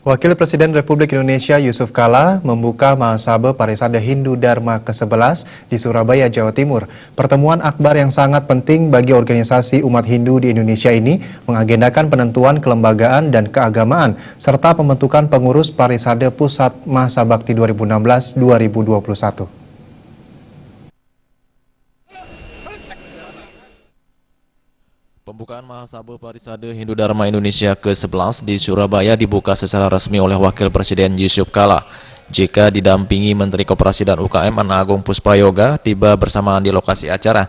Wakil Presiden Republik Indonesia Yusuf Kala membuka Mahasabah Parisade Hindu Dharma ke-11 di Surabaya, Jawa Timur. Pertemuan akbar yang sangat penting bagi organisasi umat Hindu di Indonesia ini mengagendakan penentuan kelembagaan dan keagamaan serta pembentukan pengurus Parisade Pusat Masa Bakti 2016-2021. Pembukaan Mahasabah Parisade Hindu Dharma Indonesia ke-11 di Surabaya dibuka secara resmi oleh Wakil Presiden Yusuf Kala. JK didampingi Menteri Koperasi dan UKM Ana Agung Puspayoga tiba bersamaan di lokasi acara.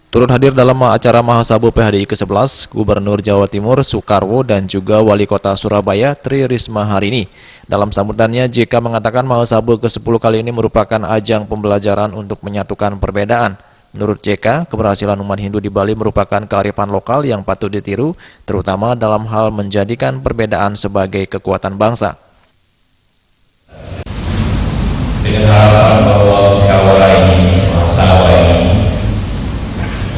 Turut hadir dalam acara Mahasabah PHDI ke-11 Gubernur Jawa Timur Soekarwo dan juga Wali Kota Surabaya Tri Risma Harini. Dalam sambutannya, JK mengatakan Mahasabah ke-10 kali ini merupakan ajang pembelajaran untuk menyatukan perbedaan. Menurut JK, keberhasilan umat Hindu di Bali merupakan kearifan lokal yang patut ditiru, terutama dalam hal menjadikan perbedaan sebagai kekuatan bangsa. Dengan harapan bahwa musyawarah ini, mahasabah ini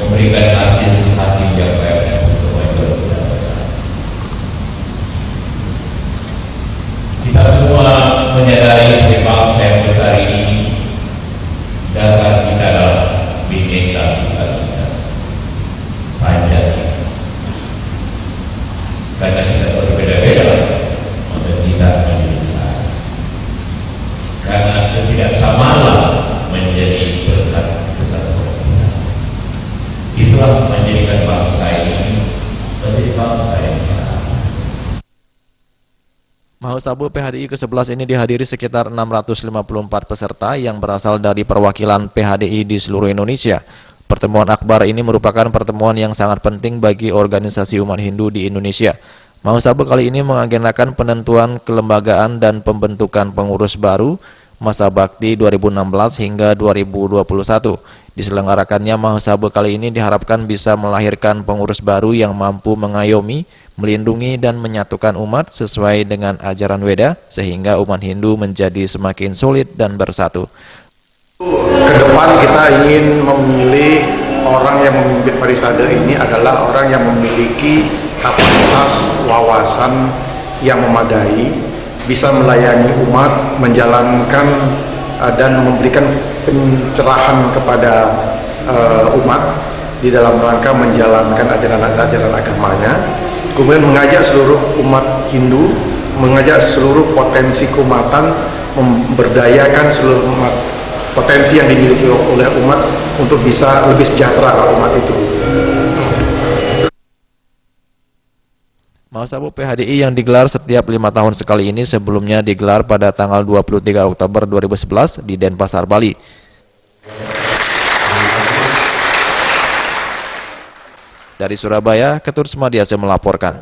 memberikan hasil yang baik untuk masyarakat. Kita semua menyadari sebagai bangsa yang besar ini dasar kita adalah Bhinneka Tunggal Ika, Pancasila. Karena kita berbeda-beda, maka kita menjadi besar. Karena ketidaksamalah menjadi berkat kesatuan kita. Itulah menjadikan bangsa ini menjadi bangsa yang besar. Mahasabah PHDI ke-11 ini dihadiri sekitar 654 peserta yang berasal dari perwakilan PHDI di seluruh Indonesia. Pertemuan akbar ini merupakan pertemuan yang sangat penting bagi organisasi umat Hindu di Indonesia. Mahasabah kali ini mengagendakan penentuan kelembagaan dan pembentukan pengurus baru masa bakti 2016 hingga 2021. Diselenggarakannya Mahasabah kali ini diharapkan bisa melahirkan pengurus baru yang mampu mengayomi, melindungi dan menyatukan umat sesuai dengan ajaran Weda sehingga umat Hindu menjadi semakin solid dan bersatu. Kedepan kita ingin memilih orang yang memimpin Parisade ini adalah orang yang memiliki kapasitas wawasan yang memadai, bisa melayani umat, menjalankan dan memberikan pencerahan kepada umat di dalam rangka menjalankan ajaran agamanya. Kemudian mengajak seluruh umat Hindu, mengajak seluruh potensi keumatan, memberdayakan seluruh potensi yang dimiliki oleh umat untuk bisa lebih sejahtera umat itu. Mahasabah PHDI yang digelar setiap 5 tahun sekali ini sebelumnya digelar pada tanggal 23 Oktober 2011 di Denpasar, Bali. Dari Surabaya, Ketur Semadiase melaporkan.